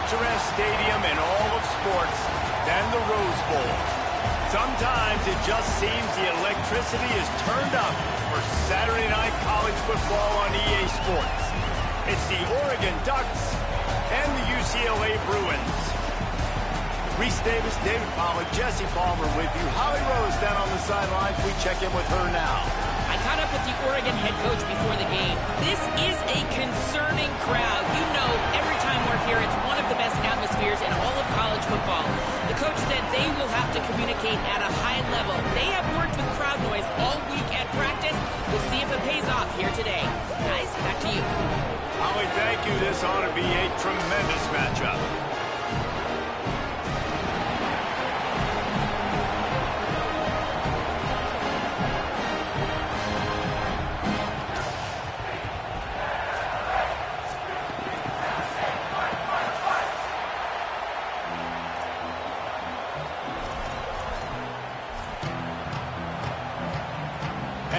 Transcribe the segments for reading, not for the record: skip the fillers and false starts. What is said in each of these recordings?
picturesque stadium in all of sports than the Rose Bowl. Sometimes it just seems the electricity is turned up for Saturday night college football on EA Sports. It's the Oregon Ducks and the UCLA Bruins. Reese Davis, David Pollack, Jesse Palmer with you. Holly Rose down on the sidelines. We check in with her now. I caught up with the Oregon head coach before the game. This is a concerning crowd. You know, every time we're here, it's one of the best atmospheres in all of college football. The coach said they will have to communicate at a high level. They have worked with crowd noise all week at practice. We'll see if it pays off here today. Guys, back to you. Holly, thank you. This ought to be a tremendous matchup.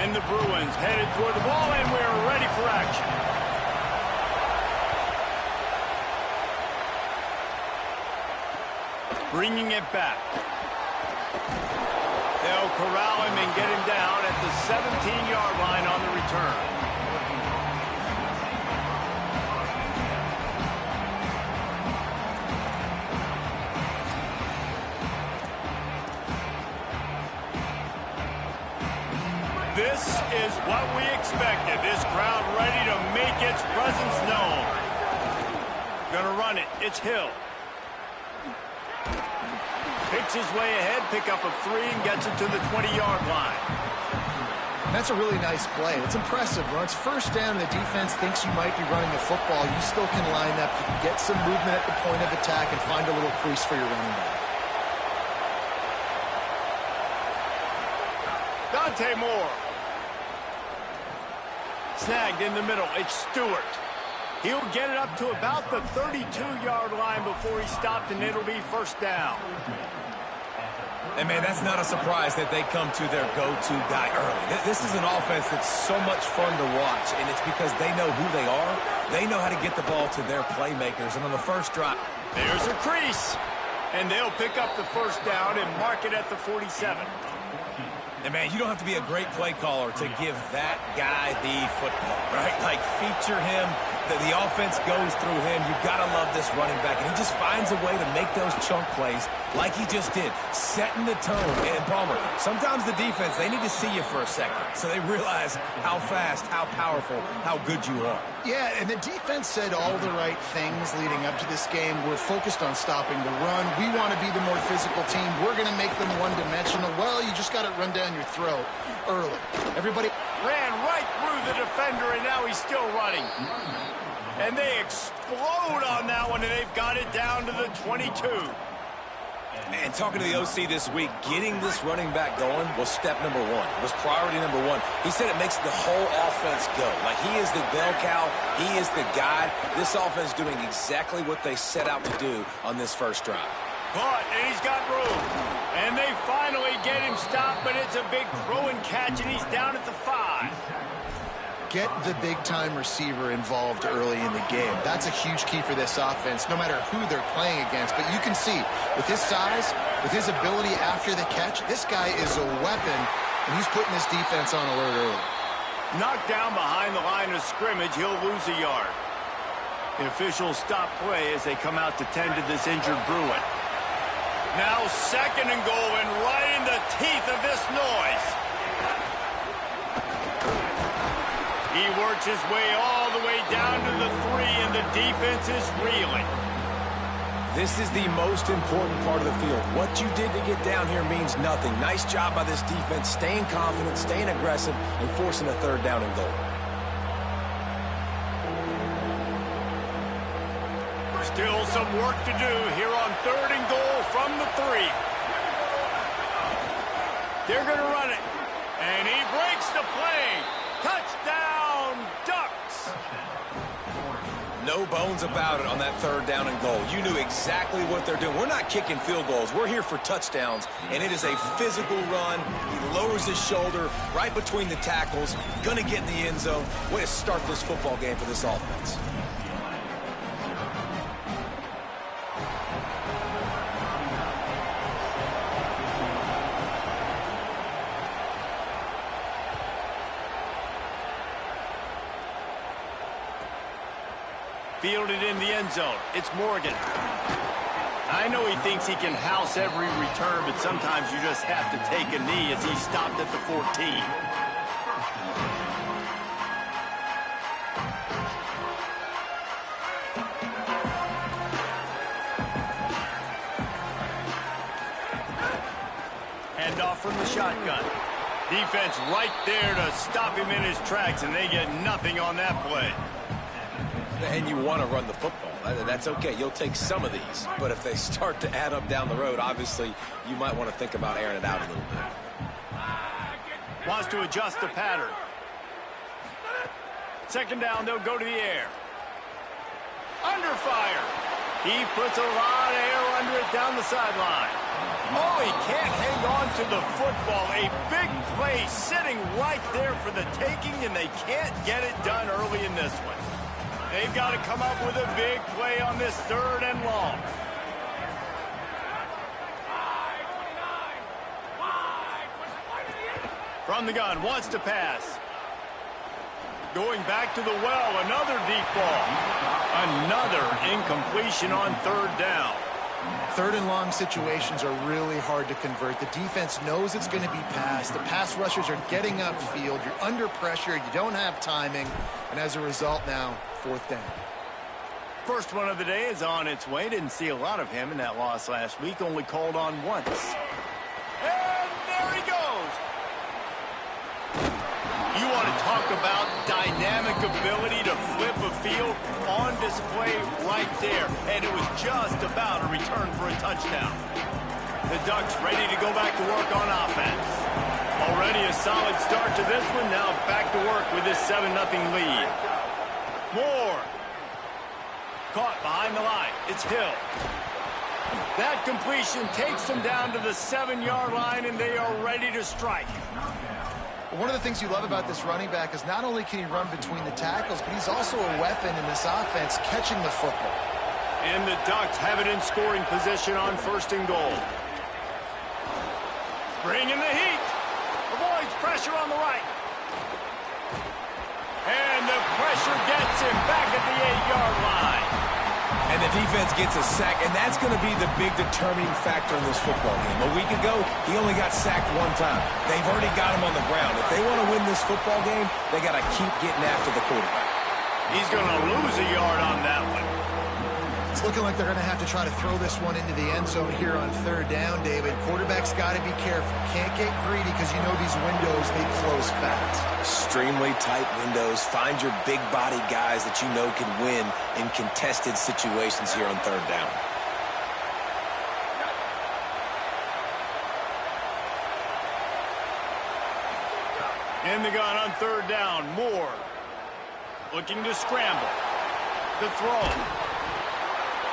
And the Bruins headed toward the ball, and we're ready for action. Bringing it back. They'll corral him and get him down at the 17-yard line on the return. This is what we expected. This crowd ready to make its presence known. Gonna run it. It's Hill. Picks his way ahead, pick up a 3, and gets it to the 20-yard line. That's a really nice play. It's impressive. When it's first down and the defense thinks you might be running the football, you still can line up, you can get some movement at the point of attack, and find a little crease for your running back. Dante Moore. Snagged in the middle. It's Stewart. He'll get it up to about the 32-yard line before he stopped, and it'll be first down. And, man, that's not a surprise that they come to their go-to guy early. This is an offense that's so much fun to watch, and it's because they know who they are. They know how to get the ball to their playmakers. And on the first drop, there's a crease. And they'll pick up the first down and mark it at the 47. And, man, you don't have to be a great play caller to give that guy the football, right? Like, feature him. The offense goes through him. You've got to love this running back. And he just finds a way to make those chunk plays like he just did, setting the tone. And, Palmer, sometimes the defense, they need to see you for a second so they realize how fast, how powerful, how good you are. Yeah, and the defense said all the right things leading up to this game. We're focused on stopping the run. We want to be the more physical team. We're going to make them one-dimensional. Well, you just got to run down your throat early. Everybody ran right through the defender, and now he's still running. And they explode on that one, and they've got it down to the 22. And talking to the OC this week, getting this running back going was step number one. It was priority number one. He said it makes the whole offense go. Like, he is the bell cow. He is the guy. This offense doing exactly what they set out to do on this first drive. Caught, and he's got room. And they finally get him stopped, but it's a big throw and catch, and he's down at the 5. Get the big-time receiver involved early in the game. That's a huge key for this offense, no matter who they're playing against. But you can see, with his size, with his ability after the catch, this guy is a weapon, and he's putting this defense on alert early. Knocked down behind the line of scrimmage, he'll lose a yard. The officials stop play as they come out to tend to this injured Bruin. Now 2nd and goal, and right in the teeth of this noise. He works his way all the way down to the 3, and the defense is reeling. This is the most important part of the field. What you did to get down here means nothing. Nice job by this defense, staying confident, staying aggressive, and forcing a 3rd down and goal. Still some work to do here on 3rd and goal from the 3. They're going to run it, and he breaks the play. Touchdown, Ducks! No bones about it on that 3rd down and goal. You knew exactly what they're doing. We're not kicking field goals. We're here for touchdowns, and it is a physical run. He lowers his shoulder right between the tackles, going to get in the end zone. Way to start this football game for this offense. Fielded in the end zone. It's Morgan. I know he thinks he can house every return, but sometimes you just have to take a knee as he stopped at the 14. Handoff from the shotgun. Defense right there to stop him in his tracks, and they get nothing on that play. And you want to run the football. That's okay. You'll take some of these. But if they start to add up down the road, obviously, you might want to think about airing it out a little bit. Wants to adjust the pattern. Second down, they'll go to the air. Under fire. He puts a lot of air under it down the sideline. Oh, he can't hang on to the football. A big play sitting right there for the taking, and they can't get it done early in this one. They've got to come up with a big play on this 3rd and long. From the gun, wants to pass. Going back to the well, another deep ball. Another incompletion on 3rd down. 3rd and long situations are really hard to convert. The defense knows it's going to be passed. The pass rushers are getting upfield. You're under pressure. You don't have timing. And as a result now, 4th down. First one of the day is on its way. Didn't see a lot of him in that loss last week. Only called on once. And there he goes. You want to talk about dynamic ability to flip a field, on display right there. And it was just about a return for a touchdown. The Ducks ready to go back to work on offense. Already a solid start to this one. Now back to work with this 7-0 lead. Moore. Caught behind the line. It's Hill. That completion takes them down to the 7-yard line, and they are ready to strike. One of the things you love about this running back is not only can he run between the tackles, but he's also a weapon in this offense catching the football. And the Ducks have it in scoring position on 1st and goal. Bring in the heat. Avoids pressure on the right. And the pressure gets him back at the 8-yard line. And the defense gets a sack, and that's going to be the big determining factor in this football game. A week ago, he only got sacked 1 time. They've already got him on the ground. If they want to win this football game, they got to keep getting after the quarterback. He's going to lose a yard on that one. It's looking like they're going to have to try to throw this one into the end zone here on 3rd down, David. Quarterback's got to be careful. Can't get greedy because you know these windows, they close fast. Extremely tight windows. Find your big body guys that you know can win in contested situations here on 3rd down. In the gun on 3rd down, Moore looking to scramble. The throw.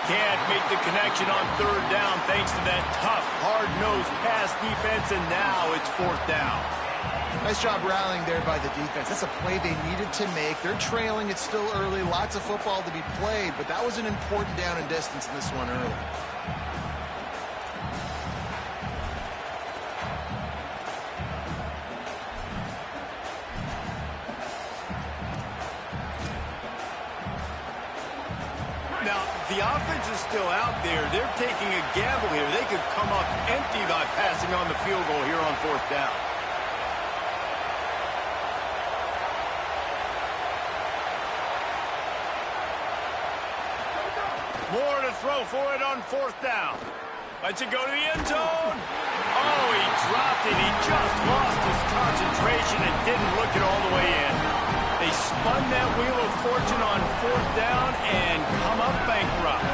Can't make the connection on 3rd down thanks to that tough, hard-nosed pass defense, and now it's 4th down. Nice job rallying there by the defense. That's a play they needed to make. They're trailing. It's still early. Lots of football to be played, but that was an important down and distance in this one early. Now, the offense is still out there. They're taking a gamble here. They could come up empty by passing on the field goal here on 4th down. Moore to throw for it on 4th down. Lets it go to the end zone. Oh, he dropped it. He just lost his concentration and didn't look it all the way in. They spun that wheel of fortune on 4th down and come up bankrupt.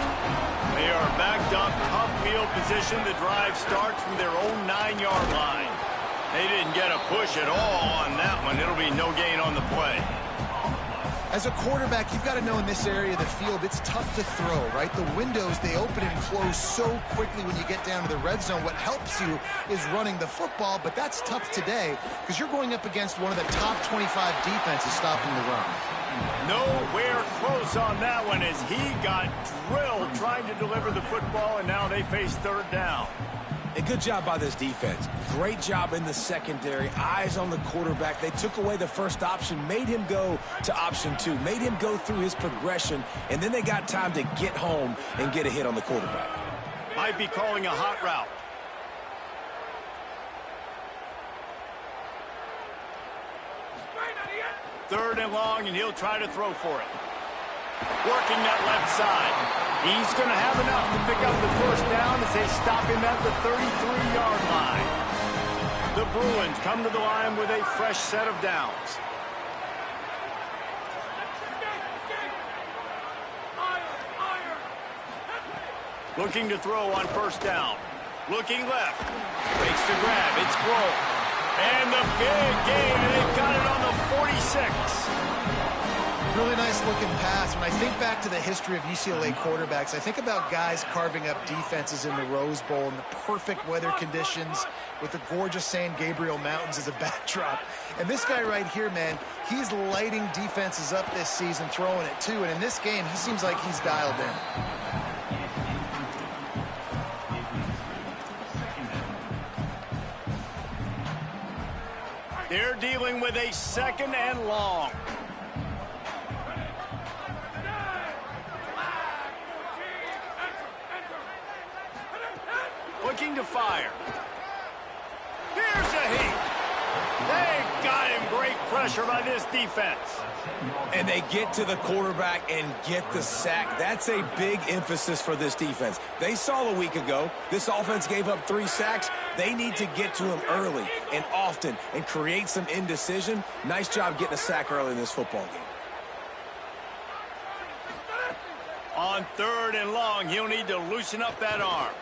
They are backed up, tough field position. The drive starts from their own 9-yard line. They didn't get a push at all on that one. It'll be no gain on the play. As a quarterback, you've got to know in this area of the field, it's tough to throw, right? The windows, they open and close so quickly when you get down to the red zone. What helps you is running the football, but that's tough today because you're going up against one of the top 25 defenses stopping the run. Nowhere close on that one as he got drilled trying to deliver the football, and now they face 3rd down. A good job by this defense. Great job in the secondary. Eyes on the quarterback. They took away the first option, made him go to option 2, made him go through his progression, and then they got time to get home and get a hit on the quarterback. Might be calling a hot route. Third and long, and he'll try to throw for it. Working that left side. He's going to have enough to pick up the first down as they stop him at the 33-yard line. The Bruins come to the line with a fresh set of downs. Looking to throw on first down. Looking left. Makes the grab. It's Grohl. And the big gain, and they've got it on the 46. Really nice looking pass. When I think back to the history of UCLA quarterbacks, I think about guys carving up defenses in the Rose Bowl in the perfect weather conditions with the gorgeous San Gabriel Mountains as a backdrop. And this guy right here, man, he's lighting defenses up this season, throwing it too. And in this game, he seems like he's dialed in. They're dealing with a second and long. Looking to fire. Here's a heat. They've got him. Great pressure by this defense. And they get to the quarterback and get the sack. That's a big emphasis for this defense. They saw a week ago, this offense gave up 3 sacks. They need to get to him early and often and create some indecision. Nice job getting a sack early in this football game. On third and long, he'll need to loosen up that arm.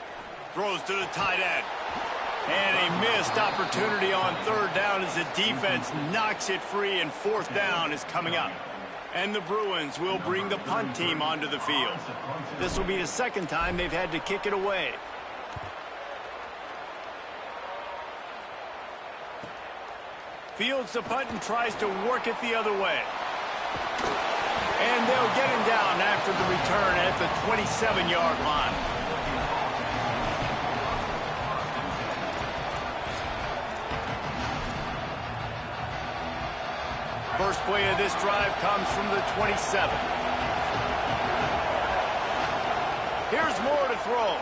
Throws to the tight end. And a missed opportunity on third down as the defense knocks it free, and fourth down is coming up. And the Bruins will bring the punt team onto the field. This will be the second time they've had to kick it away. Fields the punt and tries to work it the other way. And they'll get him down after the return at the 27-yard line. First play of this drive comes from the 27. Here's Moore to throw.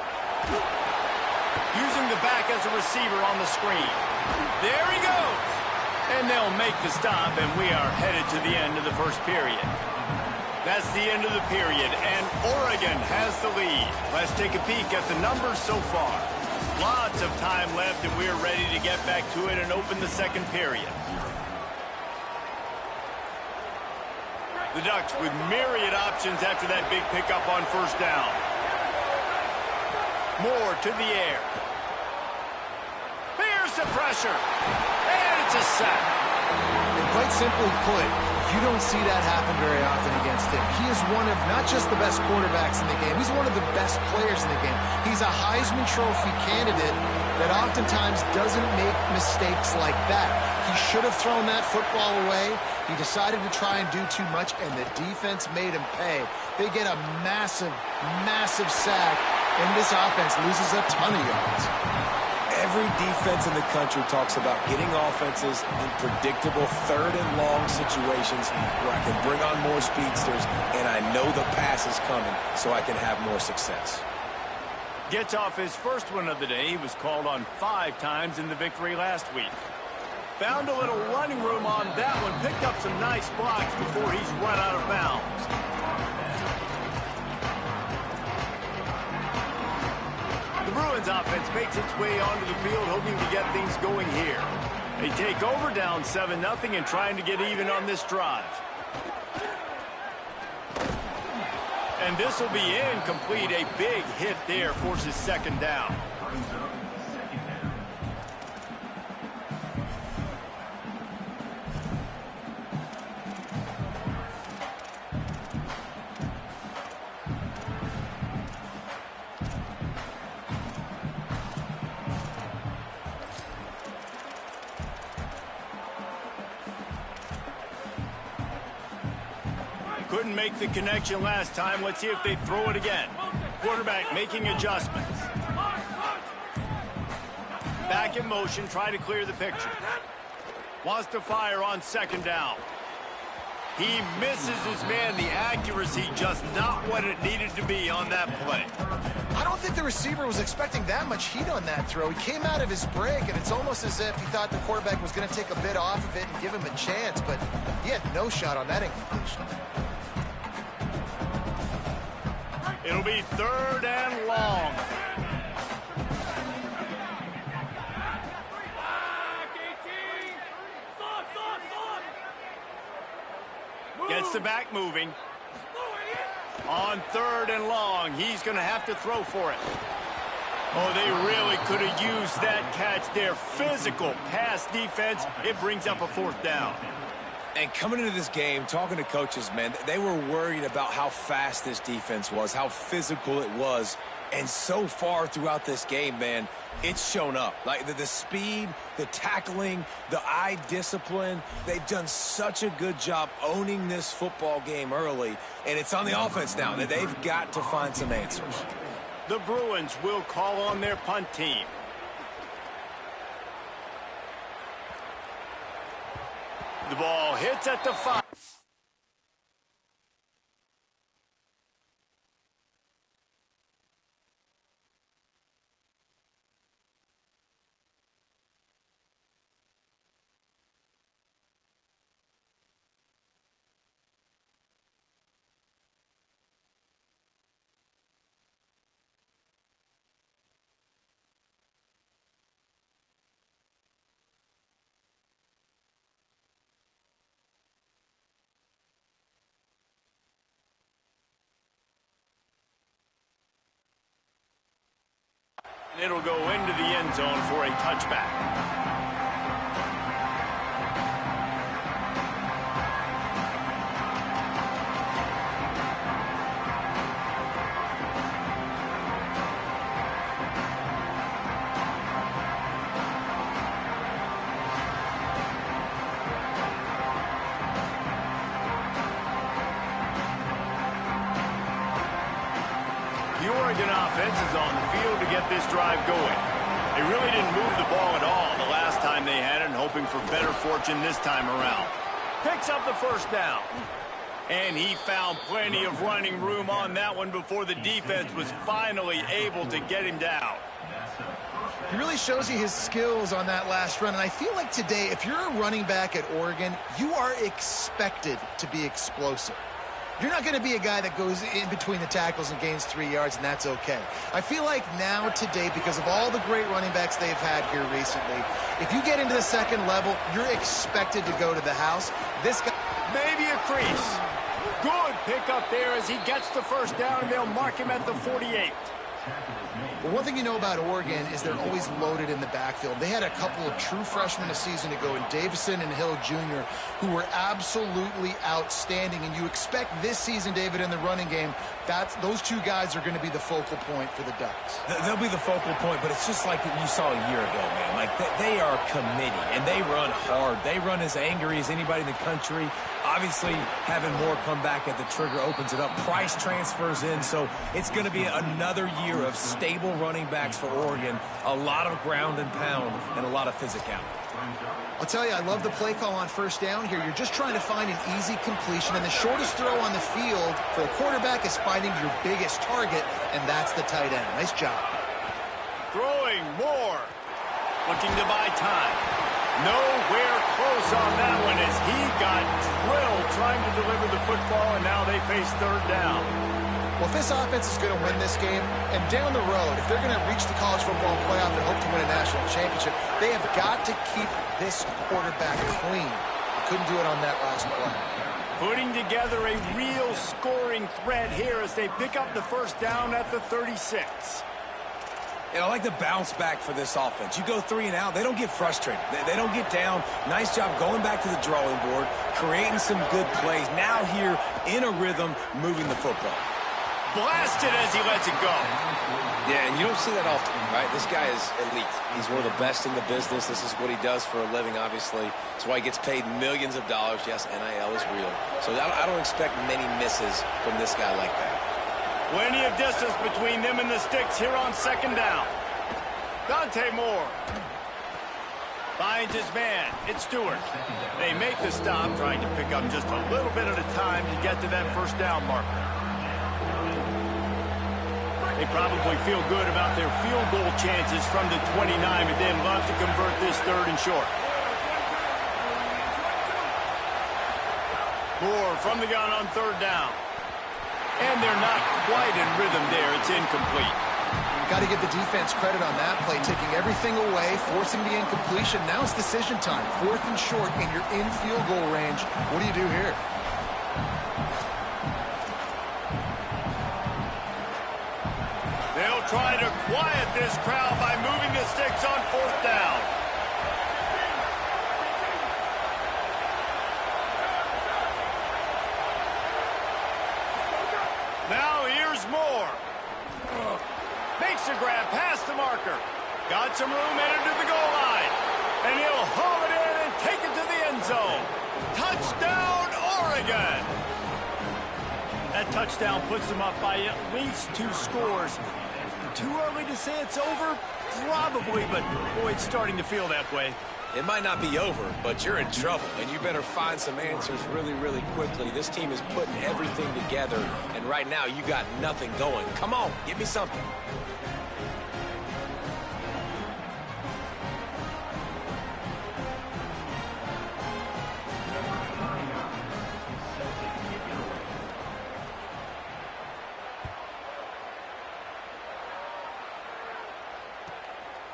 Using the back as a receiver on the screen. There he goes. And they'll make the stop, and we are headed to the end of the first period. That's the end of the period, and Oregon has the lead. Let's take a peek at the numbers so far. Lots of time left, and we're ready to get back to it and open the second period. The Ducks with myriad options after that big pickup on first down. Moore to the air. Here's the pressure. And it's a sack. And quite simply put, you don't see that happen very often against him. He is one of not just the best quarterbacks in the game, he's one of the best players in the game. He's a Heisman Trophy candidate that oftentimes doesn't make mistakes like that. He should have thrown that football away. He decided to try and do too much, and the defense made him pay. They get a massive, massive sack, and this offense loses a ton of yards. Every defense in the country talks about getting offenses in predictable third and long situations where I can bring on more speedsters and I know the pass is coming so I can have more success. Gets off his first one of the day. He was called on 5 times in the victory last week. Found a little running room on that one. Picked up some nice blocks before he's run out of bounds. The Bruins offense makes its way onto the field, hoping to get things going here. They take over down 7-0 and trying to get even on this drive. And this will be incomplete. A big hit there forces second down. Couldn't make the connection last time. Let's see if they throw it again. Quarterback making adjustments. back in motion, try to clear the picture. Wants to fire on second down. He misses his man. The accuracy just not what it needed to be on that play. I don't think the receiver was expecting that much heat on that throw. He came out of his break, and it's almost as if he thought the quarterback was going to take a bit off of it and give him a chance, but he had no shot on that incompletion. It'll be 3rd and long. Gets the back moving. On 3rd and long, he's going to have to throw for it. Oh, they really could have used that catch there. Physical pass defense. It brings up a 4th down. And coming into this game, talking to coaches, man, they were worried about how fast this defense was, how physical it was. And so far throughout this game, man, it's shown up. Like the speed, the tackling, the eye discipline. They've done such a good job owning this football game early. And it's on the offense now that they've got to find some answers. The Bruins will call on their punt team. The ball hits at the 5. It'll go into the end zone for a touchback. The Oregon offense is on the field to get this drive going. They really didn't move the ball at all the last time they had it, and hoping for better fortune this time around. Picks up the 1st down. And he found plenty of running room on that one before the defense was finally able to get him down. He really shows you his skills on that last run, and I feel like today, if you're a running back at Oregon, you are expected to be explosive. You're not going to be a guy that goes in between the tackles and gains 3 yards, and that's okay. I feel like now, today, because of all the great running backs they've had here recently, if you get into the 2nd level, you're expected to go to the house. This guy... Maybe a crease. Good pickup there as he gets the 1st down, and they'll mark him at the 48. Well, one thing you know about Oregon is they're always loaded in the backfield. They had a couple of true freshmen a season ago in Davison and Hill Jr., who were absolutely outstanding. And you expect this season, David, in the running game, those 2 guys are going to be the focal point for the Ducks. They'll be the focal point, but it's just like you saw a year ago, man. Like, they are committed, and they run hard. They run as angry as anybody in the country. Obviously, having more come back at the trigger opens it up. Price transfers in, so it's going to be another year of stable running backs for Oregon. A lot of ground and pound and a lot of physicality. I'll tell you, I love the play call on 1st down here. You're just trying to find an easy completion, and the shortest throw on the field for a quarterback is finding your biggest target, and that's the tight end. Nice job. Throwing more. Looking to buy time. Nowhere close on that one as he got drilled trying to deliver the football, and now they face 3rd down. Well, if this offense is going to win this game, and down the road, if they're going to reach the college football playoff and hope to win a national championship, they have got to keep this quarterback clean. Couldn't do it on that last play. Putting together a real scoring threat here as they pick up the 1st down at the 36. And I like the bounce back for this offense. You go 3 and out, they don't get frustrated. They don't get down. Nice job going back to the drawing board, creating some good plays. Now here in a rhythm, moving the football. Blasted as he lets it go. Yeah, and you don't see that often, right? This guy is elite. He's one of the best in the business. This is what he does for a living, obviously. That's why he gets paid millions of dollars. Yes, NIL is real. So I don't expect many misses from this guy like that. Plenty of distance between them and the sticks here on 2nd down. Dante Moore Finds his man. It's Stewart. They make the stop, trying to pick up just a little bit at a time to get to that first down marker. They probably feel good about their field goal chances from the 29, but they'd love to convert this 3rd and short. Moore from the gun on 3rd down. And they're not quite in rhythm there. It's incomplete. Got to give the defense credit on that play, taking everything away, forcing the incompletion. Now it's decision time. 4th and short, and you're in field goal range. What do you do here? They'll try to quiet this crowd by moving the sticks on 4th down. Now here's Moore. Makes a grab past the marker. Got some room headed to the goal line. And he'll haul it in and take it to the end zone. Touchdown, Oregon! That touchdown puts them up by at least 2 scores. Too early to say it's over? Probably, but boy, it's starting to feel that way. It might not be over, but you're in trouble, and you better find some answers really, really quickly. This team is putting everything together, and right now you got nothing going. Come on, give me something.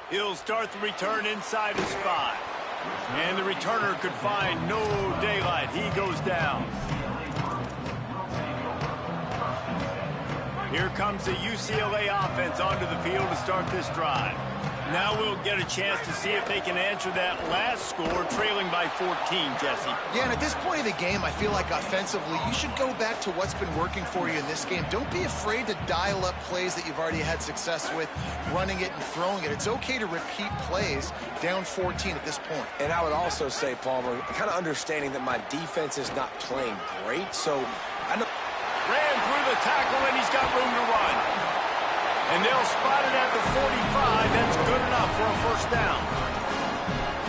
He'll start the return inside his 5. And the returner could find no daylight. He goes down. Here comes the UCLA offense onto the field to start this drive. Now we'll get a chance to see if they can answer that last score, trailing by 14, Jesse. Yeah, and at this point of the game, I feel like offensively, you should go back to what's been working for you in this game. Don't be afraid to dial up plays that you've already had success with, running it and throwing it. It's okay to repeat plays down 14 at this point. And I would also say, Palmer, kind of understanding that my defense is not playing great, so I know. Ran through the tackle, and he's got room to run. And they'll spot it at the 45. That's good enough for a first down.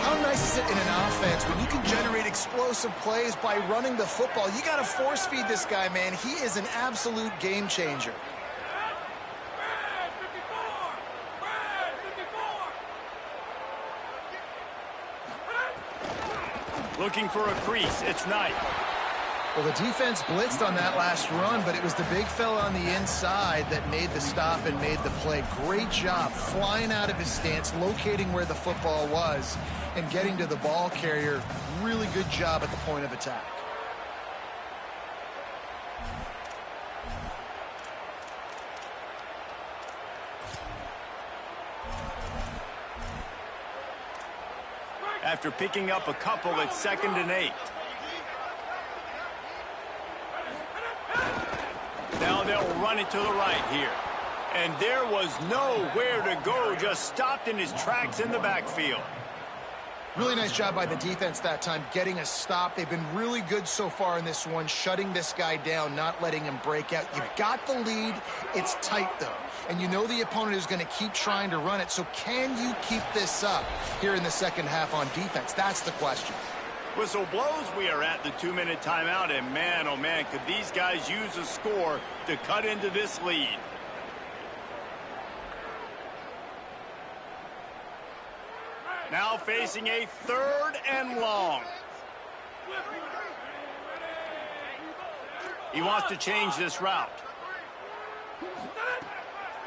How nice is it in an offense when you can generate explosive plays by running the football? You got to force feed this guy, man. He is an absolute game changer. Looking for a crease. It's Knight. Well, the defense blitzed on that last run, but it was the big fella on the inside that made the stop and made the play. Great job flying out of his stance, locating where the football was, and getting to the ball carrier. Really good job at the point of attack. After picking up a couple at 2nd and 8. Now they'll run it to the right here. And there was nowhere to go, just stopped in his tracks in the backfield. Really nice job by the defense that time, getting a stop. They've been really good so far in this one, shutting this guy down, not letting him break out. You've got the lead. It's tight, though. And you know the opponent is going to keep trying to run it. So can you keep this up here in the second half on defense? That's the question. Whistle blows. We are at the 2-minute timeout, and man, oh man, could these guys use a score to cut into this lead. Now facing a 3rd and long. He wants to change this route.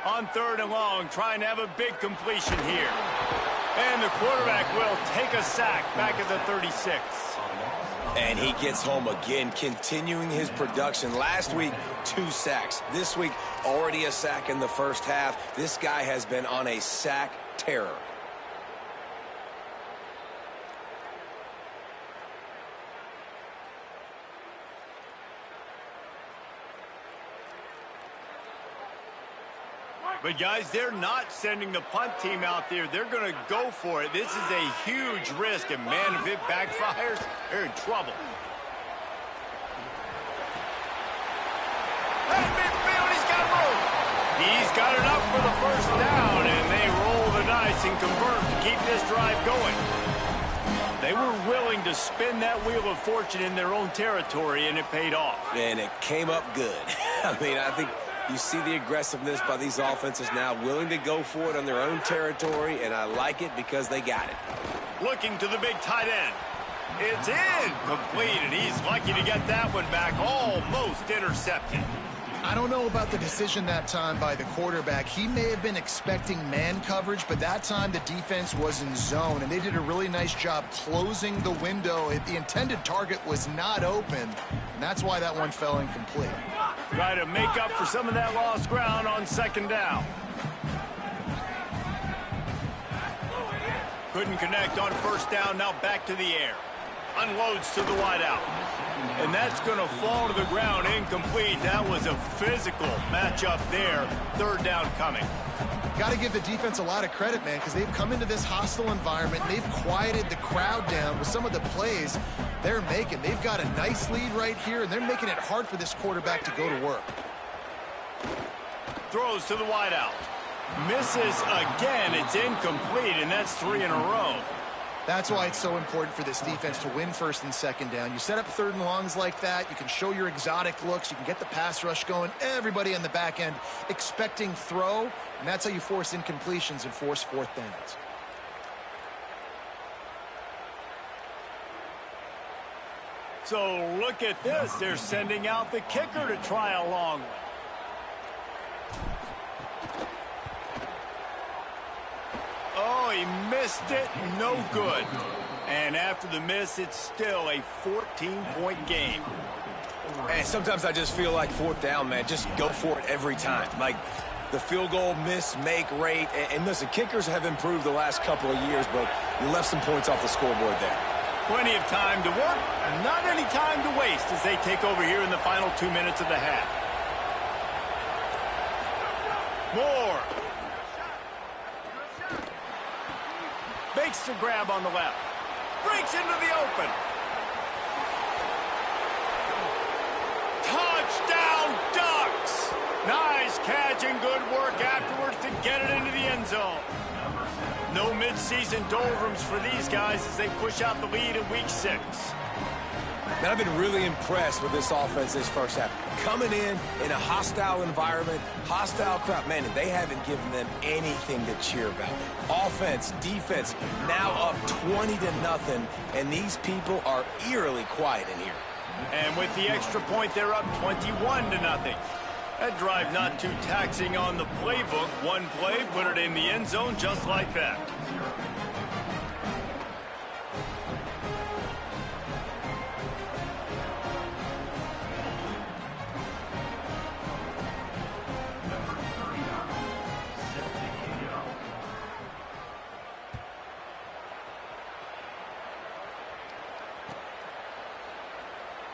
On 3rd and long, trying to have a big completion here. And the quarterback will take a sack back at the 36. And he gets home again, continuing his production. Last week, 2 sacks. This week, already a sack in the first half. This guy has been on a sack terror. But, guys, they're not sending the punt team out there. They're going to go for it. This is a huge risk, and, man, if it backfires, they're in trouble. That midfield, he's got room. He's got enough for the first down, and they roll the dice and convert to keep this drive going. They were willing to spin that wheel of fortune in their own territory, and it paid off. And it came up good. I mean, I think you see the aggressiveness by these offenses now, willing to go for it on their own territory, and I like it because they got it. Looking to the big tight end. It's in, complete, and he's lucky to get that one back, almost intercepted. I don't know about the decision that time by the quarterback. He may have been expecting man coverage, but that time the defense was in zone, and they did a really nice job closing the window. The intended target was not open, and that's why that one fell incomplete. Try to make up for some of that lost ground on second down. Couldn't connect on first down, now back to the air. Unloads to the wideout. And that's going to fall to the ground incomplete. That was a physical matchup there. Third down coming. Got to give the defense a lot of credit, man, because they've come into this hostile environment, and they've quieted the crowd down with some of the plays they're making. They've got a nice lead right here, and they're making it hard for this quarterback to go to work. Throws to the wideout. Misses again. It's incomplete, and that's 3 in a row. That's why it's so important for this defense to win first and second down. You set up third and longs like that. You can show your exotic looks. You can get the pass rush going. Everybody on the back end expecting throw, and that's how you force incompletions and force fourth downs. So look at this. They're sending out the kicker to try a long one. Oh, he missed it. No good. And after the miss, it's still a 14-point game. And sometimes I just feel like fourth down, man, just go for it every time. Like the field goal miss-make rate. And listen, kickers have improved the last couple of years, but you left some points off the scoreboard there. Plenty of time to work, not any time to waste as they take over here in the final 2 minutes of the half. Moore. Makes the grab on the left. Breaks into the open. Touchdown, Ducks! Nice catch and good work afterwards to get it into the end zone. No midseason doldrums for these guys as they push out the lead in Week 6. Man, I've been really impressed with this offense this first half. Coming in a hostile environment, hostile crowd, man, and they haven't given them anything to cheer about. Offense, defense, now up 20-0, and these people are eerily quiet in here. And with the extra point, they're up 21-0. That drive not too taxing on the playbook. One play, put it in the end zone just like that.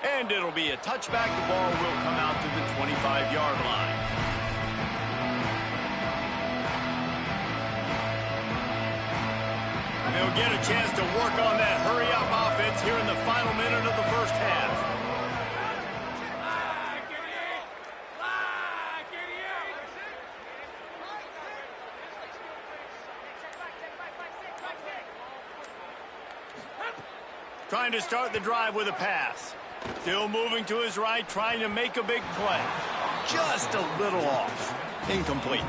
And it'll be a touchback. The ball will come out to the 25-yard line. They'll get a chance to work on that hurry-up offense here in the final minute of the first half. Trying to start the drive with a pass. Still moving to his right, trying to make a big play. Just a little off. Incomplete.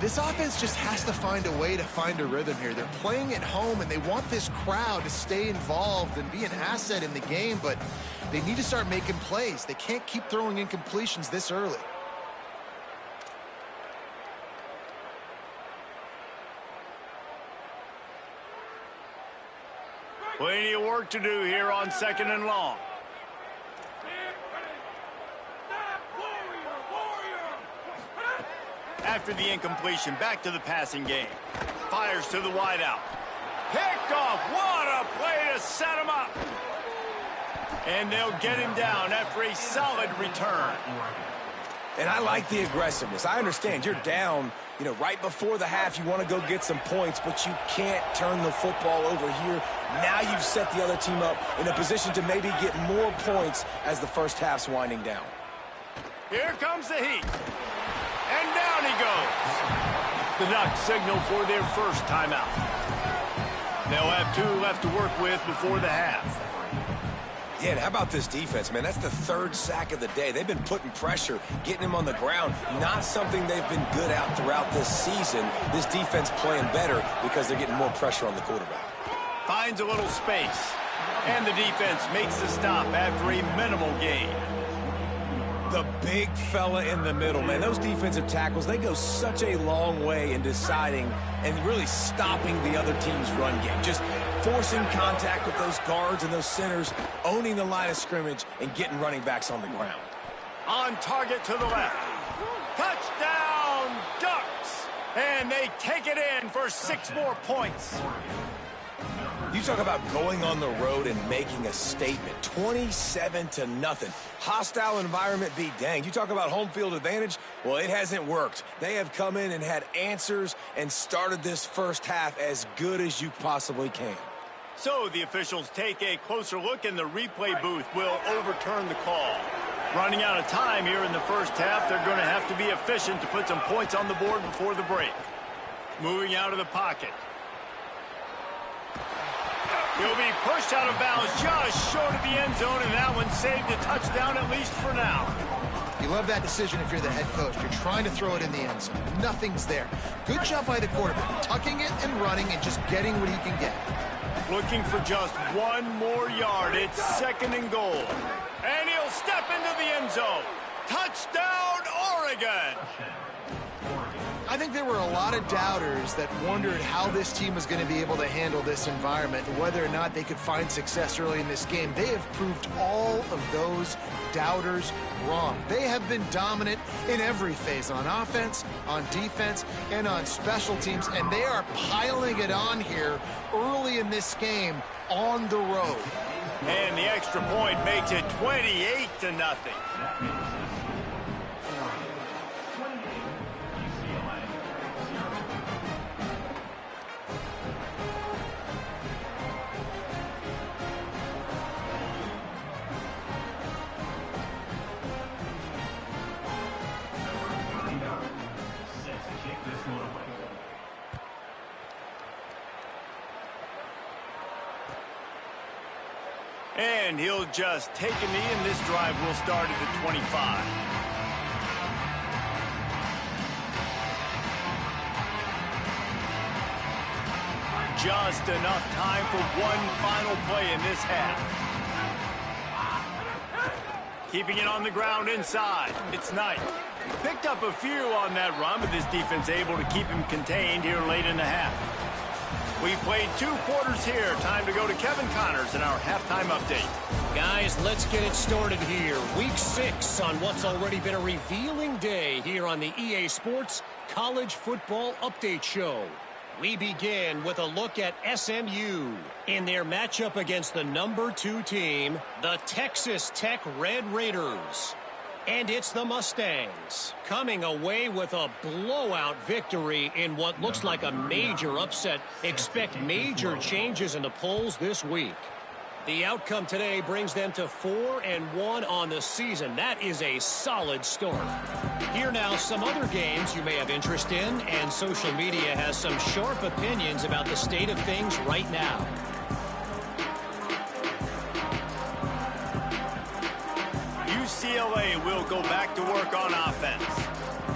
This offense just has to find a way to find a rhythm here. They're playing at home, and they want this crowd to stay involved and be an asset in the game, but they need to start making plays. They can't keep throwing incompletions this early. Plenty of work to do here on second and long. After the incompletion, back to the passing game. Fires to the wideout. Picked off. What a play to set him up. And they'll get him down after a solid return. And I like the aggressiveness. I understand you're down, right before the half. You want to go get some points, but you can't turn the football over here. Now you've set the other team up in a position to maybe get more points as the first half's winding down. Here comes the heat. And down he goes. The Ducks signal for their first timeout. They'll have 2 left to work with before the half. Yeah, and how about this defense, man? That's the 3rd sack of the day. They've been putting pressure, getting him on the ground. Not something they've been good at throughout this season. This defense playing better because they're getting more pressure on the quarterback. Finds a little space. And the defense makes the stop after a minimal gain. The big fella in the middle, man. Those defensive tackles, they go such a long way in deciding and really stopping the other team's run game. Just forcing contact with those guards and those centers, owning the line of scrimmage, and getting running backs on the ground. On target to the left. Touchdown, Ducks! And they take it in for 6 more points. You talk about going on the road and making a statement. 27-0. Hostile environment be danged. You talk about home field advantage. Well, it hasn't worked. They have come in and had answers and started this first half as good as you possibly can. So the officials take a closer look, and the replay booth will overturn the call. Running out of time here in the first half, they're going to have to be efficient to put some points on the board before the break. Moving out of the pocket. He'll be pushed out of bounds just short of the end zone, and that one saved a touchdown, at least for now. You love that decision if you're the head coach. You're trying to throw it in the end zone. Nothing's there. Good job by the quarterback, tucking it and running and just getting what he can get. Looking for just 1 more yard. It's 2nd and goal. And he'll step into the end zone. Touchdown, Oregon! I think there were a lot of doubters that wondered how this team was going to be able to handle this environment, whether or not they could find success early in this game. They have proved all of those doubters wrong. They have been dominant in every phase, on offense, on defense, and on special teams, and they are piling it on here early in this game on the road. And the extra point makes it 28-0. And he'll just take a knee, and this drive will start at the 25. Just enough time for one final play in this half. Keeping it on the ground inside. It's Knight. Picked up a few on that run, but this defense able to keep him contained here late in the half. We've played 2 quarters here. Time to go to Kevin Connors in our halftime update. Guys, let's get it started here. Week 6 on what's already been a revealing day here on the EA Sports College Football Update Show. We begin with a look at SMU in their matchup against the number 2 team, the Texas Tech Red Raiders. And it's the Mustangs coming away with a blowout victory in what looks like a major upset. Expect major changes in the polls this week. The outcome today brings them to 4-1 on the season. That is a solid start. Here now some other games you may have interest in, and social media has some sharp opinions about the state of things right now. UCLA will go back to work on offense.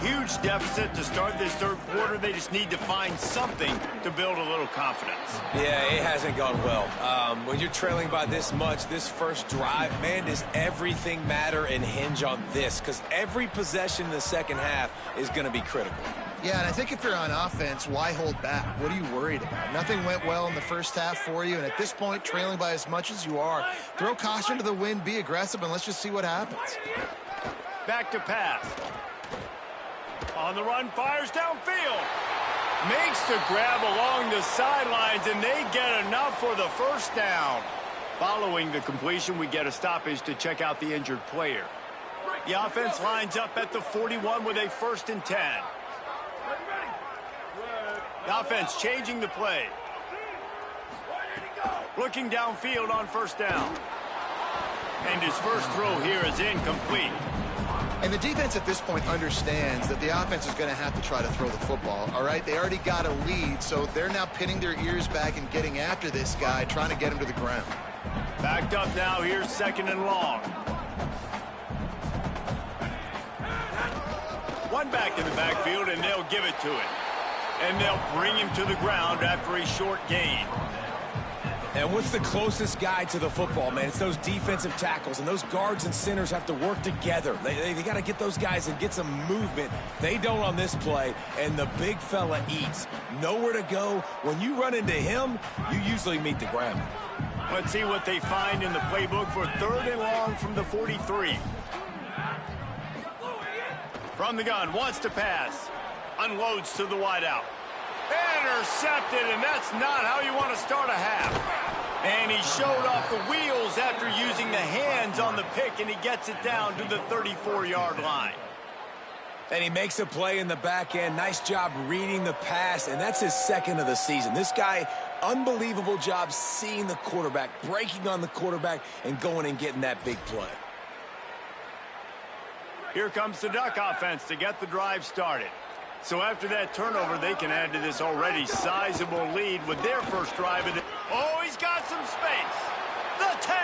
Huge deficit to start this 3rd quarter. They just need to find something to build a little confidence. Yeah, it hasn't gone well. When you're trailing by this much, this first drive, man, does everything matter and hinge on this? Because every possession in the second half is going to be critical. Yeah, and I think if you're on offense, why hold back? What are you worried about? Nothing went well in the first half for you, and at this point, trailing by as much as you are, throw caution to the wind, be aggressive, and let's just see what happens. Back to pass. On the run, fires downfield. Makes the grab along the sidelines, and they get enough for the first down. Following the completion, we get a stoppage to check out the injured player. The offense lines up at the 41 with a 1st and 10. The offense changing the play. Looking downfield on 1st down. And his first throw here is incomplete. And the defense at this point understands that the offense is going to have to try to throw the football, all right? They already got a lead, so they're now pinning their ears back and getting after this guy, trying to get him to the ground. Backed up now, here's 2nd and long. One back in the backfield, and they'll give it to it. And they'll bring him to the ground after a short gain. And what's the closest guy to the football, man? It's those defensive tackles, and those guards and centers have to work together. They got to get those guys and get some movement. They don't on this play, and the big fella eats. Nowhere to go. When you run into him, you usually meet the ground. Let's see what they find in the playbook for 3rd and long from the 43. From the gun, wants to pass. Unloads to the wideout. Intercepted, and that's not how you want to start a half. And he showed off the wheels after using the hands on the pick, and he gets it down to the 34-yard line. And he makes a play in the back end. Nice job reading the pass, and that's his 2nd of the season. This guy, unbelievable job seeing the quarterback, breaking on the quarterback, and going and getting that big play. Here comes the Duck offense to get the drive started. So after that turnover, they can add to this already sizable lead with their first drive of the... Oh, he's got some space. The 10.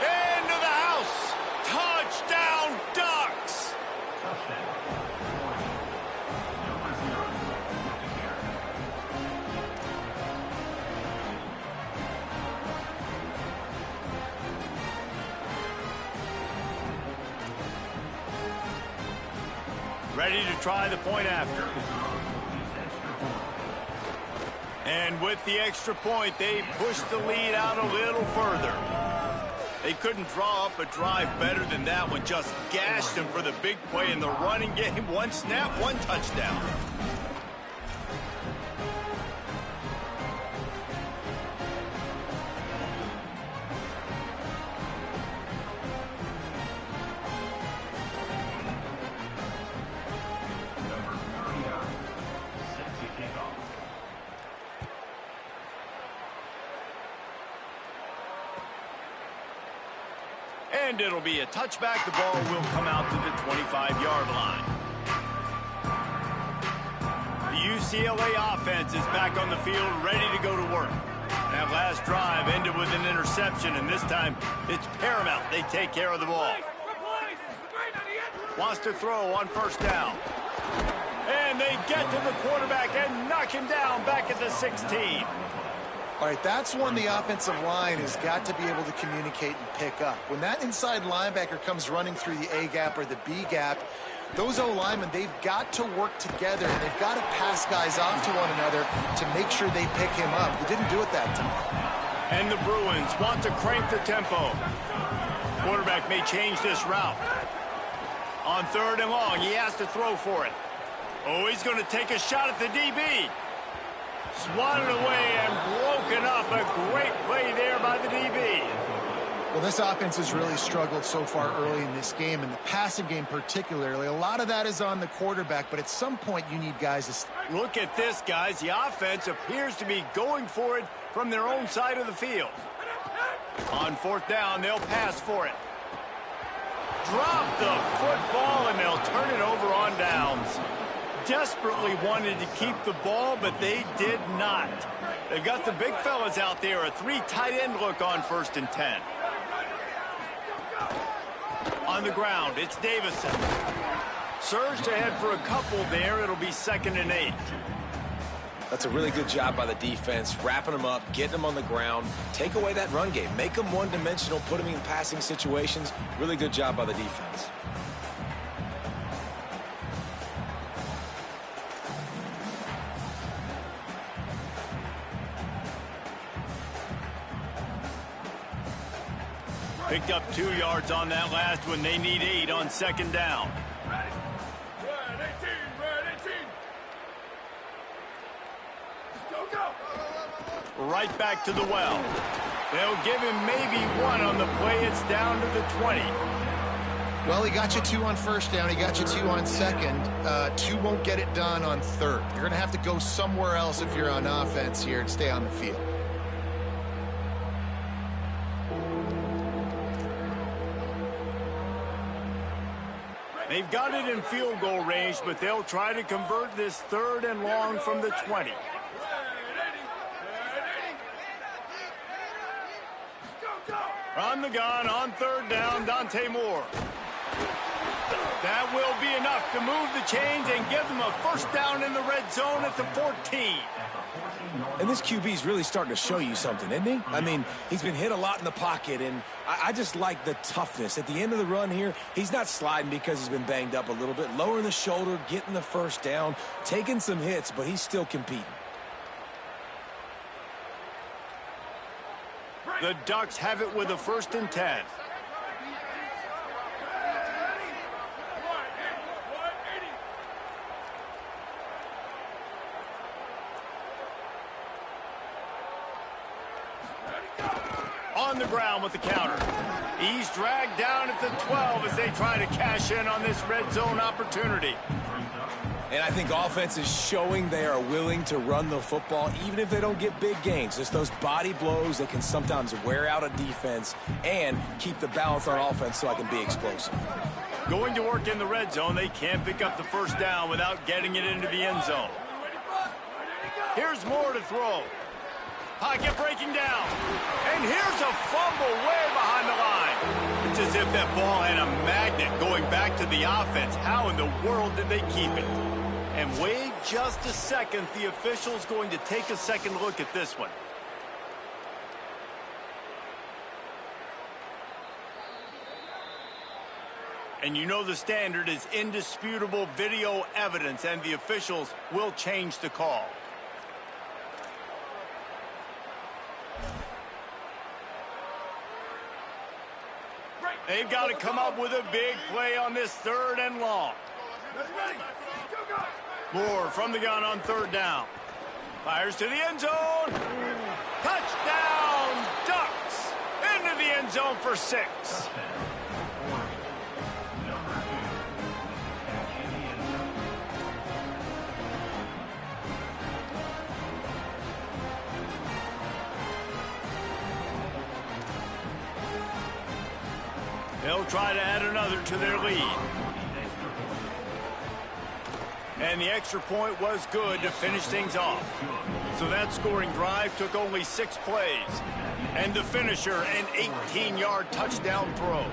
Into the house. Touchdown, Ducks. Ready to try the point after. And with the extra point, they push the lead out a little further. They couldn't draw up a drive better than that one. Just gashed them for the big play in the running game. One snap, one touchdown. And it'll be a touchback. The ball will come out to the 25-yard line. The UCLA offense is back on the field, ready to go to work. That last drive ended with an interception, and this time it's paramount they take care of the ball. Wants to throw on 1st down. And they get to the quarterback and knock him down back at the 16. All right, that's one the offensive line has got to be able to communicate and pick up. When that inside linebacker comes running through the A gap or the B gap, those O-linemen, they've got to work together, and they've got to pass guys off to one another to make sure they pick him up. They didn't do it that time. And the Bruins want to crank the tempo. Quarterback may change this route. On 3rd and long, he has to throw for it. Oh, he's going to take a shot at the DB. Swatted away and broken up. A great play there by the DB. Well, this offense has really struggled so far early in this game, and the passing game particularly. A lot of that is on the quarterback, but at some point you need guys to... Look at this, guys. The offense appears to be going for it from their own side of the field. On 4th down, they'll pass for it. Drop the football, and they'll turn it over on downs. Desperately wanted to keep the ball, but they did not. They've got the big fellas out there. A 3 tight end look on 1st and 10. On the ground, it's Davison. Surged ahead for a couple there. It'll be 2nd and 8. That's a really good job by the defense, wrapping them up, getting them on the ground, take away that run game, make them one-dimensional, put them in passing situations. Really good job by the defense. Picked up 2 yards on that last one. They need 8 on 2nd down. Right back to the well. They'll give him maybe 1 on the play. It's down to the 20. Well, he got you 2 on 1st down. He got you 2 on 2nd. 2 won't get it done on 3rd. You're going to have to go somewhere else if you're on offense here and stay on the field. They've got it in field goal range, but they'll try to convert this 3rd and long from the 20. On the gun, on 3rd down, Dante Moore. That will be enough to move the chains and give them a 1st down in the red zone at the 14. And this QB's really starting to show you something, isn't he? I mean, he's been hit a lot in the pocket, and I just like the toughness. At the end of the run here, he's not sliding because he's been banged up a little bit. Lowering the shoulder, getting the 1st down, taking some hits, but he's still competing. The Ducks have it with a 1st and 10. On the ground with the counter. He's dragged down at the 12 as they try to cash in on this red zone opportunity. And I think offense is showing they are willing to run the football, even if they don't get big gains. Just those body blows that can sometimes wear out a defense and keep the balance on offense so I can be explosive. Going to work in the red zone, they can't pick up the 1st down without getting it into the end zone. Here's Moore to throw. Pocket breaking down. And here's a fumble way behind the line. It's as if that ball had a magnet going back to the offense. How in the world did they keep it? And wait just a second. The official's going to take a second look at this one. And you know the standard is indisputable video evidence, and the officials will change the call. They've got to come up with a big play on this 3rd and long. Moore from the gun on 3rd down. Fires to the end zone. Touchdown, Ducks. Into the end zone for 6. They'll try to add another to their lead. And the extra point was good to finish things off. So that scoring drive took only 6 plays. And the finisher, an 18-yard touchdown throw.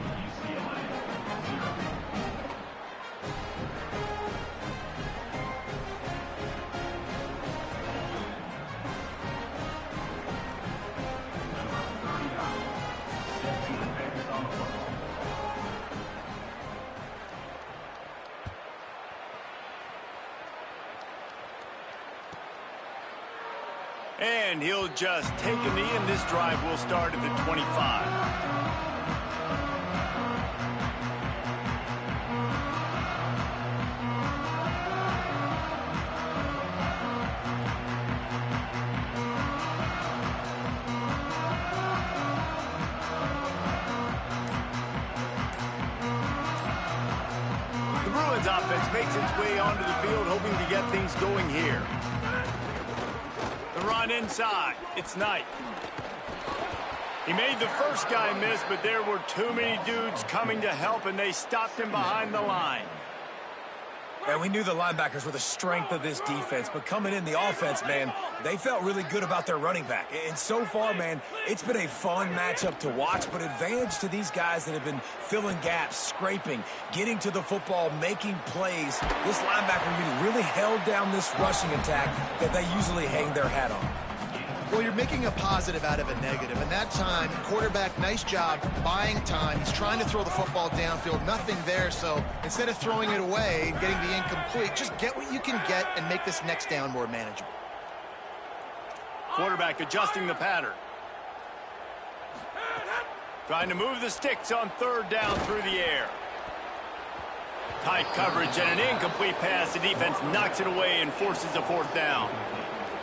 And he'll just take a knee, and this drive will start at the 25. The Bruins offense makes its way onto the field, hoping to get things going here. The run inside. It's Knight. He made the first guy miss, but there were too many dudes coming to help, and they stopped him behind the line. And we knew the linebackers were the strength of this defense, but coming in the offense, man, they felt really good about their running back. And so far, man, it's been a fun matchup to watch, but advantage to these guys that have been filling gaps, scraping, getting to the football, making plays. This linebacker unit really held down this rushing attack that they usually hang their hat on. Well, you're making a positive out of a negative. And that time, quarterback, nice job buying time. He's trying to throw the football downfield. Nothing there. So instead of throwing it away and getting the incomplete, just get what you can get and make this next down more manageable. Quarterback adjusting the pattern. Trying to move the sticks on 3rd down through the air. Tight coverage and an incomplete pass. The defense knocks it away and forces a 4th down.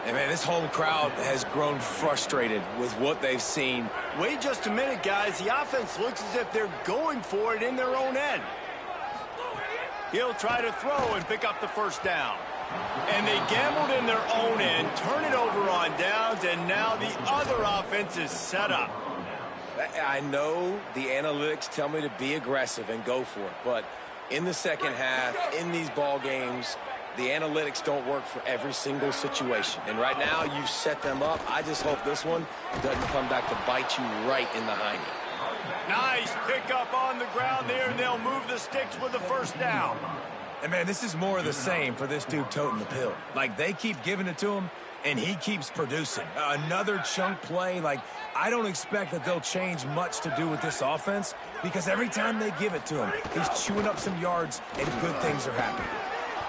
And, man, this home crowd has grown frustrated with what they've seen. Wait just a minute, guys. The offense looks as if they're going for it in their own end. He'll try to throw and pick up the 1st down. And they gambled in their own end, turn it over on downs, and now the other offense is set up. I know the analytics tell me to be aggressive and go for it, but in the second half, in these ball games, the analytics don't work for every single situation. And right now, you've set them up. I just hope this one doesn't come back to bite you right in the hiney. Nice pickup on the ground there, and they'll move the sticks with the first down. And, man, this is more of the same for this dude toting the pill. Like, they keep giving it to him, and he keeps producing. Another chunk play. Like, I don't expect that they'll change much to do with this offense because every time they give it to him, he's chewing up some yards, and good things are happening.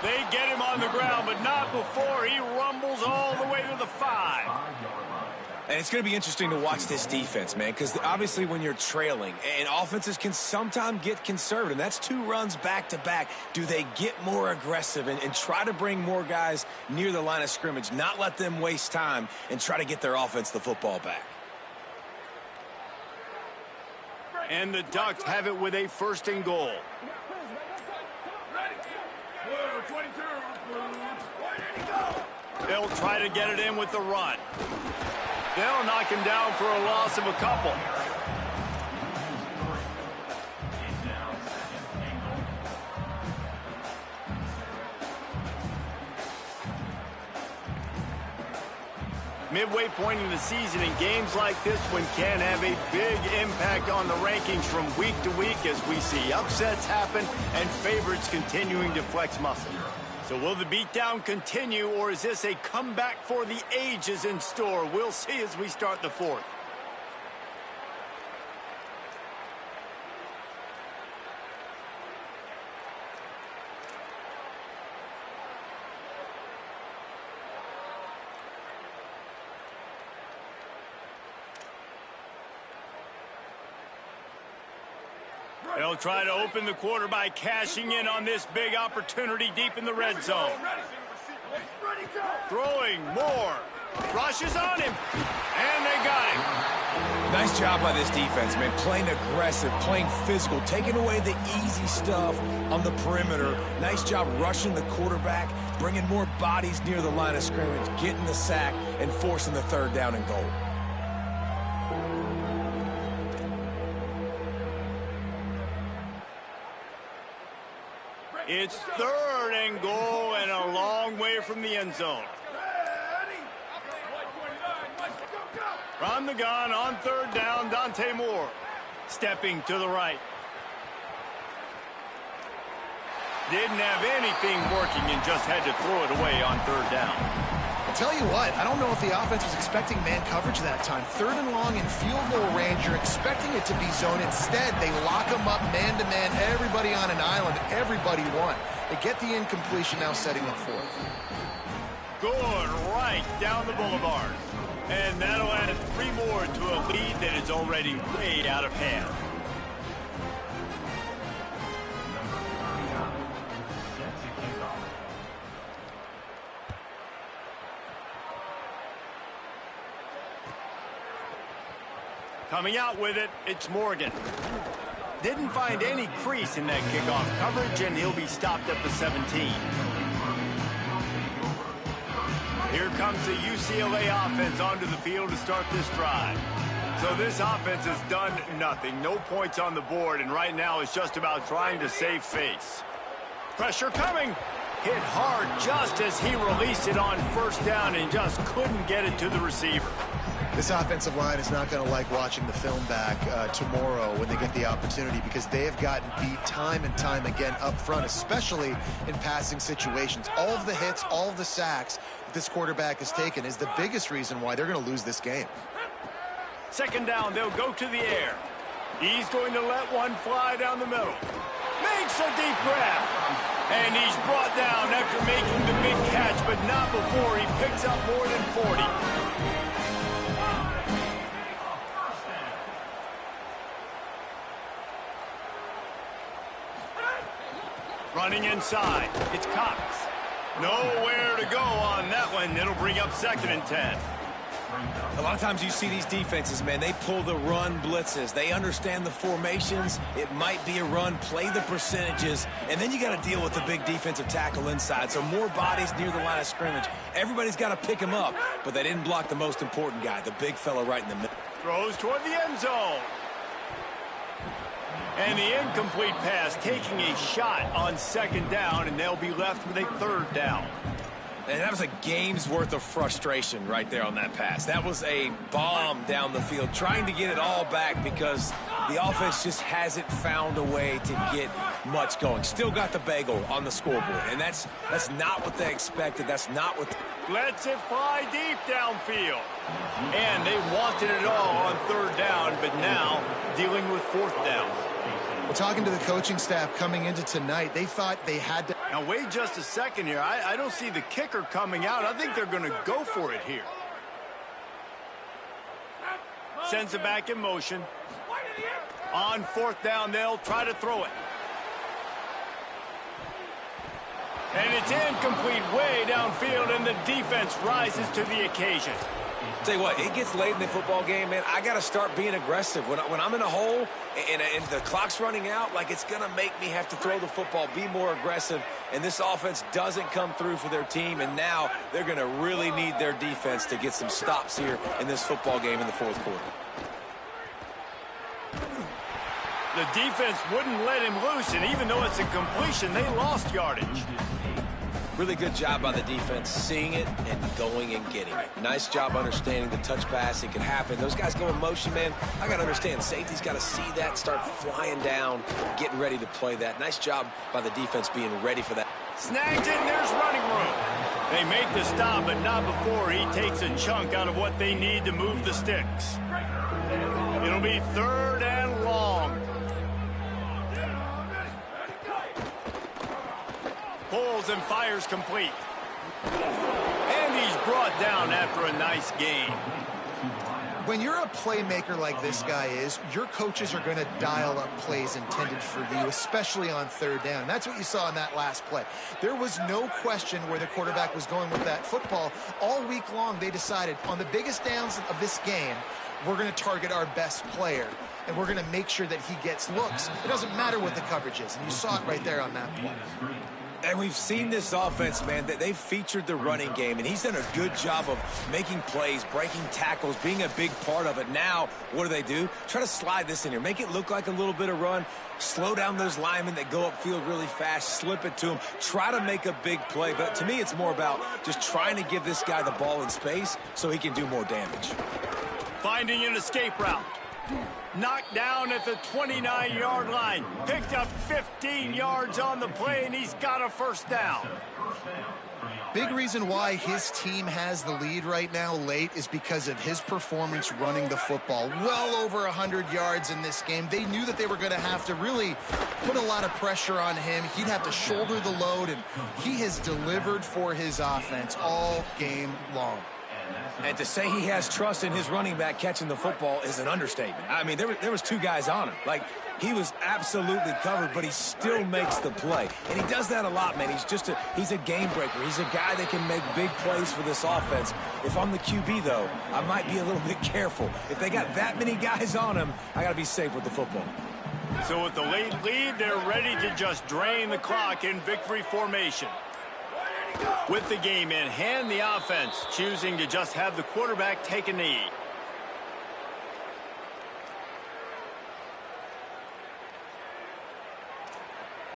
They get him on the ground, but not before he rumbles all the way to the 5. And it's going to be interesting to watch this defense, man, because obviously when you're trailing, and offenses can sometimes get conservative, and that's 2 runs back-to-back. Do they get more aggressive and try to bring more guys near the line of scrimmage, not let them waste time, and try to get their offense the football back? And the Ducks have it with a 1st and goal. They'll try to get it in with the run. They'll knock him down for a loss of a couple. Midway point in the season, and games like this one can have a big impact on the rankings from week to week as we see upsets happen and favorites continuing to flex muscle. So will the beatdown continue, or is this a comeback for the ages in store? We'll see as we start the 4th. They'll try to open the quarter by cashing in on this big opportunity deep in the red zone. Throwing more. Rushes on him. And they got him. Nice job by this defense, man. Playing aggressive, playing physical, taking away the easy stuff on the perimeter. Nice job rushing the quarterback, bringing more bodies near the line of scrimmage, getting the sack, and forcing the 3rd down and goal. It's 3rd and goal and a long way from the end zone. From the gun on 3rd down, Dante Moore. Stepping to the right. Didn't have anything working and just had to throw it away on 3rd down. Tell you what, I don't know if the offense was expecting man coverage that time. 3rd and long in field goal range, you're expecting it to be zone. Instead, they lock them up man-to-man, everybody on an island, everybody won. They get the incompletion, now setting up 4th. Going right down the boulevard. And that'll add 3 more to a lead that is already way out of hand. Coming out with it, it's Morgan. Didn't find any crease in that kickoff coverage, and he'll be stopped at the 17. Here comes the UCLA offense onto the field to start this drive. So this offense has done nothing. No points on the board, and right now it's just about trying to save face. Pressure coming. Hit hard just as he released it on 1st down and just couldn't get it to the receiver. This offensive line is not going to like watching the film back tomorrow when they get the opportunity, because they have gotten beat time and time again up front, especially in passing situations. All of the hits, all of the sacks that this quarterback has taken is the biggest reason why they're going to lose this game. 2nd down, they'll go to the air. He's going to let one fly down the middle. Makes a deep grab. And he's brought down after making the big catch, but not before he picks up more than 40. Running inside, it's Cox. Nowhere to go on that one. It'll bring up 2nd and 10. A lot of times you see these defenses, man, they pull the run blitzes. They understand the formations. It might be a run, play the percentages, and then you got to deal with the big defensive tackle inside. So more bodies near the line of scrimmage. Everybody's got to pick him up, but they didn't block the most important guy, the big fella right in the middle. Throws toward the end zone. And the incomplete pass taking a shot on second down, and they'll be left with a third down. And that was a game's worth of frustration right there on that pass. That was a bomb down the field, trying to get it all back because the offense just hasn't found a way to get much going. Still got the bagel on the scoreboard, and that's not what they expected. That's not what... Lets it fly deep downfield. And they wanted it all on third down, but now dealing with fourth down. Well, talking to the coaching staff coming into tonight, they thought they had to... Now, wait just a second here. I don't see the kicker coming out. I think they're going to go for it here. Sends it back in motion. On fourth down, they'll try to throw it. And it's incomplete way downfield, and the defense rises to the occasion. Tell you what, it gets late in the football game, man. I got to start being aggressive. When I'm in a hole and the clock's running out, like, it's going to make me have to throw the football, be more aggressive, and this offense doesn't come through for their team, and now they're going to really need their defense to get some stops here in this football game in the fourth quarter. The defense wouldn't let him loose, and even though it's a completion, they lost yardage. Really good job by the defense, seeing it and going and getting it. Nice job understanding the touch pass. It can happen. Those guys go in motion, man. I got to understand, safety's got to see that, start flying down, getting ready to play that. Nice job by the defense being ready for that. Snags it, and there's running room. They make the stop, but not before he takes a chunk out of what they need to move the sticks. It'll be third and long. Pulls and fires complete. And he's brought down after a nice gain. When you're a playmaker like this guy is, your coaches are going to dial up plays intended for you, especially on third down. And that's what you saw in that last play. There was no question where the quarterback was going with that football. All week long, they decided on the biggest downs of this game, we're going to target our best player, and we're going to make sure that he gets looks. It doesn't matter what the coverage is, and you saw it right there on that play. And we've seen this offense, man, that they've featured the running game, and he's done a good job of making plays, breaking tackles, being a big part of it. Now, what do? Try to slide this in here. Make it look like a little bit of run. Slow down those linemen that go upfield really fast. Slip it to them. Try to make a big play. But to me, it's more about just trying to give this guy the ball in space so he can do more damage. Finding an escape route. Knocked down at the 29-yard line. Picked up 15 yards on the play, and he's got a first down. Big reason why his team has the lead right now late is because of his performance running the football. Well over 100 yards in this game. They knew that they were going to have to really put a lot of pressure on him. He'd have to shoulder the load, and he has delivered for his offense all game long. And to say he has trust in his running back catching the football is an understatement. I mean, there was two guys on him. Like, he was absolutely covered, but he still makes the play. And he does that a lot, man. He's a game breaker. He's a guy that can make big plays for this offense. If I'm the QB, though, I might be a little bit careful. If they got that many guys on him, I got to be safe with the football. So with the late lead, they're ready to just drain the clock in victory formation. With the game in hand, the offense choosing to just have the quarterback take a knee.